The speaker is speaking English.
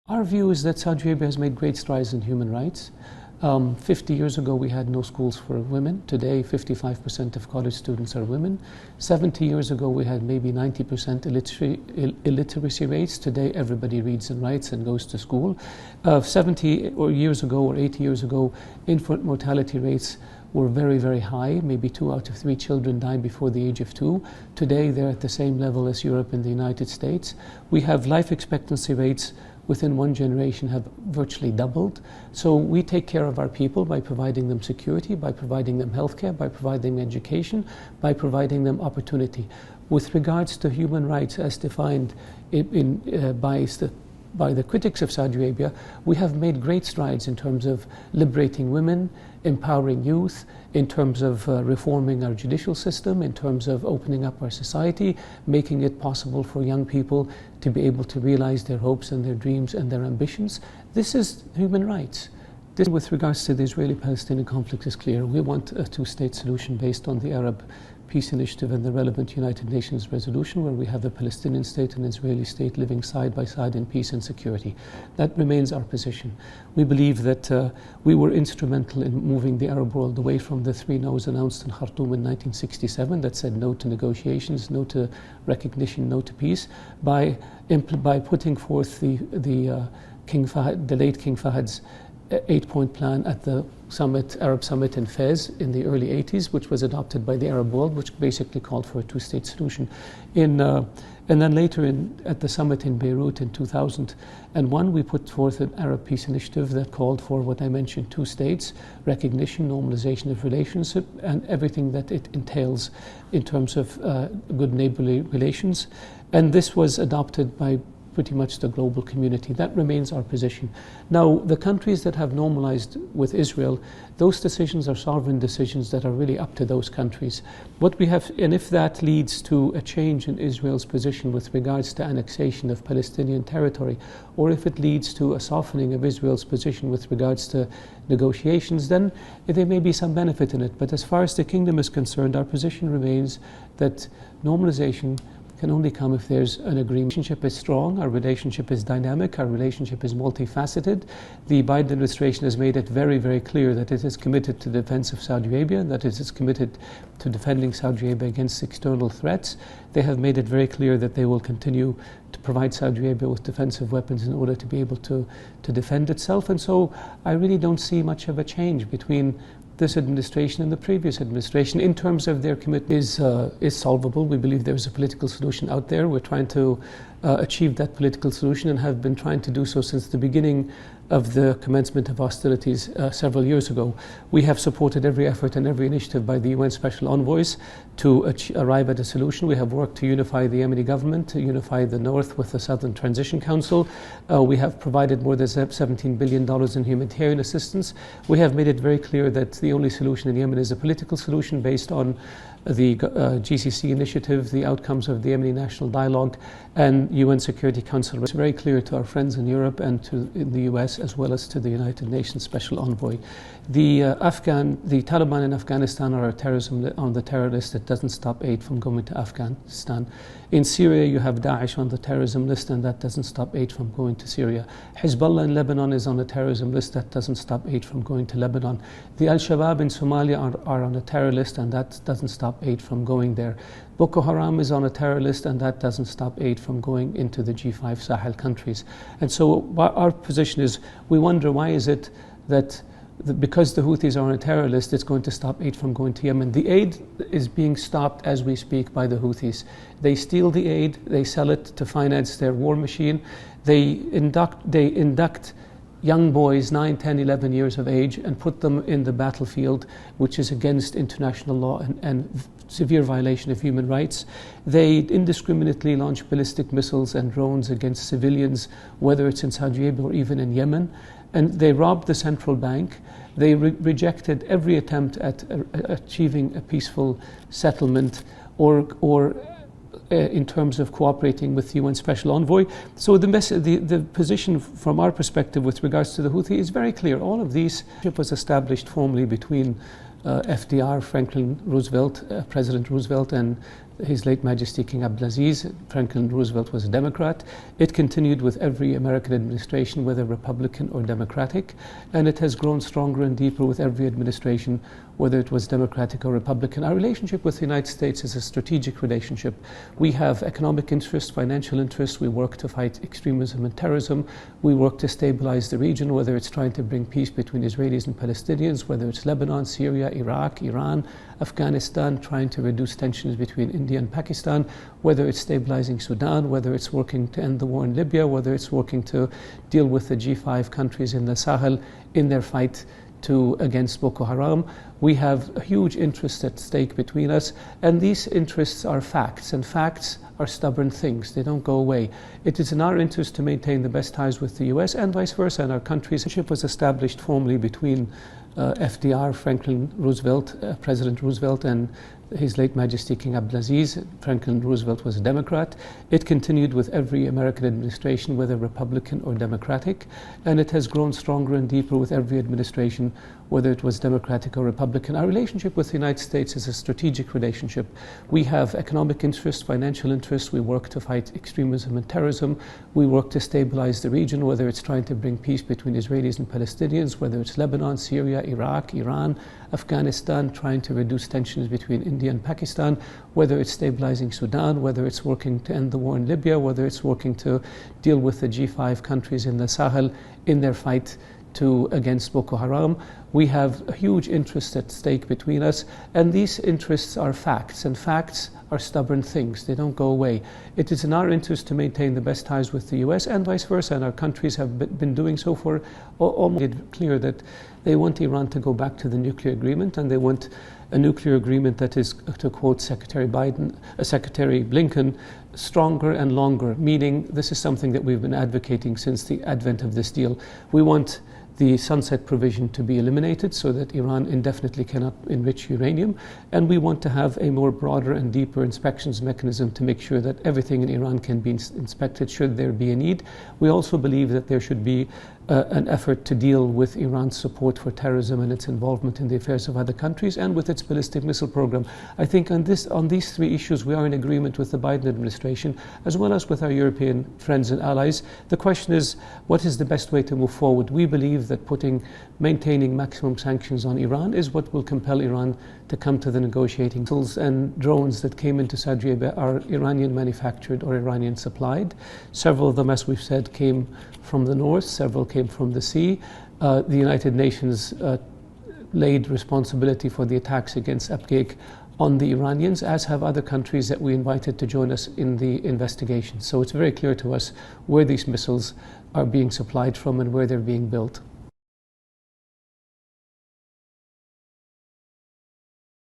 Our view is that Saudi Arabia has made great strides in human rights. 50 years ago we had no schools for women. Today 55% of college students are women. 70 years ago we had maybe 90% illiteracy rates. Today everybody reads and writes and goes to school. 70 years ago or 80 years ago, infant mortality rates were very, very high. Maybe 2 out of 3 children died before the age of 2. Today they're at the same level as Europe and the United States. We have life expectancy rates within one generation have virtually doubled. So we take care of our people by providing them security, by providing them healthcare, by providing them education, by providing them opportunity. With regards to human rights as defined by the critics of Saudi Arabia, we have made great strides in terms of liberating women, empowering youth, in terms of reforming our judicial system, in terms of opening up our society, making it possible for young people to be able to realize their hopes and their dreams and their ambitions. This is human rights. This, with regards to the Israeli-Palestinian conflict, is clear. We want a two-state solution based on the Arab Peace Initiative and the relevant United Nations resolution, where we have a Palestinian state and Israeli state living side by side in peace and security. That remains our position. We believe that we were instrumental in moving the Arab world away from the 3 no's announced in Khartoum in 1967 that said no to negotiations, no to recognition, no to peace, by putting forth the late King Fahad's 8-point plan at the Arab summit in Fez in the early 80s, which was adopted by the Arab world, which basically called for a two-state solution. And then later at the summit in Beiruut in 2001, we put forth an Arab Peace Initiative that called for what I mentioned, 2 states, recognition, normalization of relationship, and everything that it entails in terms of good neighborly relations. And this was adopted by pretty much the global community. That remains our position. Now, the countries that have normalized with Israel, those decisions are sovereign decisions that are really up to those countries. What we have, and if that leads to a change in Israel's position with regards to annexation of Palestinian territory, or if it leads to a softening of Israel's position with regards to negotiations, then there may be some benefit in it. But as far as the kingdom is concerned, our position remains that normalization can only come if there's an agreement. Our relationship is strong, our relationship is dynamic, our relationship is multifaceted. The Biden administration has made it very, very clear that it is committed to the defense of Saudi Arabia, that it is committed to defending Saudi Arabia against external threats. They have made it very clear that they will continue to provide Saudi Arabia with defensive weapons in order to be able to defend itself. And so I really don't see much of a change between this administration and the previous administration in terms of their commitment is solvable. We believe there is a political solution out there. We're trying to achieve that political solution and have been trying to do so since the beginning of the commencement of hostilities several years ago. We have supported every effort and every initiative by the UN Special Envoys to arrive at a solution. We have worked to unify the Yemeni government, to unify the North with the Southern Transition Council. We have provided more than $17 billion in humanitarian assistance. We have made it very clear that the only solution in Yemen is a political solution based on the GCC initiative, the outcomes of the Yemeni National Dialogue, and UN Security Council. It's very clear to our friends in Europe and in the US, as well as to the United Nations Special Envoy. The Taliban in Afghanistan are on the terror list that doesn't stop aid from going to Afghanistan. In Syria, you have Daesh on the terrorism list, and that doesn't stop aid from going to Syria. Hezbollah in Lebanon is on the terrorism list, that doesn't stop aid from going to Lebanon. The Al-Shabaab in Somalia are on a terror list, and that doesn't stop aid from going there. Boko Haram is on a terror list, and that doesn't stop aid from going into the G5 Sahel countries. And so our position is, we wonder why is it that because the Houthis are on a terror list, it's going to stop aid from going to Yemen. The aid is being stopped as we speak by the Houthis. They steal the aid, they sell it to finance their war machine. They induct young boys, 9, 10, 11 years of age, and put them in the battlefield, which is against international law and severe violation of human rights. They indiscriminately launch ballistic missiles and drones against civilians, whether it's in Saudi Arabia or even in Yemen. And they robbed the central bank. They rejected every attempt at achieving a peaceful settlement or in terms of cooperating with the UN Special Envoy. So the position from our perspective with regards to the Houthi is very clear. All of these was established formally between FDR, Franklin Roosevelt, President Roosevelt, and His late Majesty King Abdulaziz. Franklin Roosevelt was a Democrat. It continued with every American administration, whether Republican or Democratic, and it has grown stronger and deeper with every administration, whether it was Democratic or Republican. Our relationship with the United States is a strategic relationship. We have economic interests, financial interests. We work to fight extremism and terrorism. We work to stabilize the region, whether it's trying to bring peace between Israelis and Palestinians, whether it's Lebanon, Syria, Iraq, Iran, Afghanistan, trying to reduce tensions between India and Pakistan, whether it's stabilizing Sudan, whether it's working to end the war in Libya, whether it's working to deal with the G5 countries in the Sahel in their fight against Boko Haram. We have a huge interest at stake between us, and these interests are facts, and facts are stubborn things. They don't go away. It is in our interest to maintain the best ties with the US and vice versa, and our countries. The relationship was established formally between FDR, Franklin Roosevelt, President Roosevelt, and His late Majesty King Abdulaziz. Franklin Roosevelt was a Democrat. It continued with every American administration, whether Republican or Democratic, and it has grown stronger and deeper with every administration, whether it was Democratic or Republican. Our relationship with the United States is a strategic relationship. We have economic interests, financial interests. We work to fight extremism and terrorism. We work to stabilize the region, whether it's trying to bring peace between Israelis and Palestinians, whether it's Lebanon, Syria, Iraq, Iran, Afghanistan, trying to reduce tensions between India and Pakistan, whether it's stabilizing Sudan, whether it's working to end the war in Libya, whether it's working to deal with the G5 countries in the Sahel in their fight against Boko Haram. We have a huge interest at stake between us, and these interests are facts, and facts are stubborn things. They don't go away. It is in our interest to maintain the best ties with the US and vice versa, and our countries have been doing so for almost made clear that they want Iran to go back to the nuclear agreement, and they want a nuclear agreement that is, to quote Secretary Blinken, stronger and longer, meaning this is something that we've been advocating since the advent of this deal. We want the sunset provision to be eliminated so that Iran indefinitely cannot enrich uranium, and we want to have a more broader and deeper inspections mechanism to make sure that everything in Iran can be inspected should there be a need. We also believe that there should be an effort to deal with Iran's support for terrorism and its involvement in the affairs of other countries and with its ballistic missile program. I think on these three issues we are in agreement with the Biden administration as well as with our European friends and allies. The question is, what is the best way to move forward? We believe that maintaining maximum sanctions on Iran is what will compel Iran to come to the negotiating tools. And drones that came into Saudi Arabia are Iranian manufactured or Iranian supplied. Several of them, as we've said, came from the north, several came from the sea. The United Nations laid responsibility for the attacks against Abqaiq on the Iranians, as have other countries that we invited to join us in the investigation. So it's very clear to us where these missiles are being supplied from and where they're being built.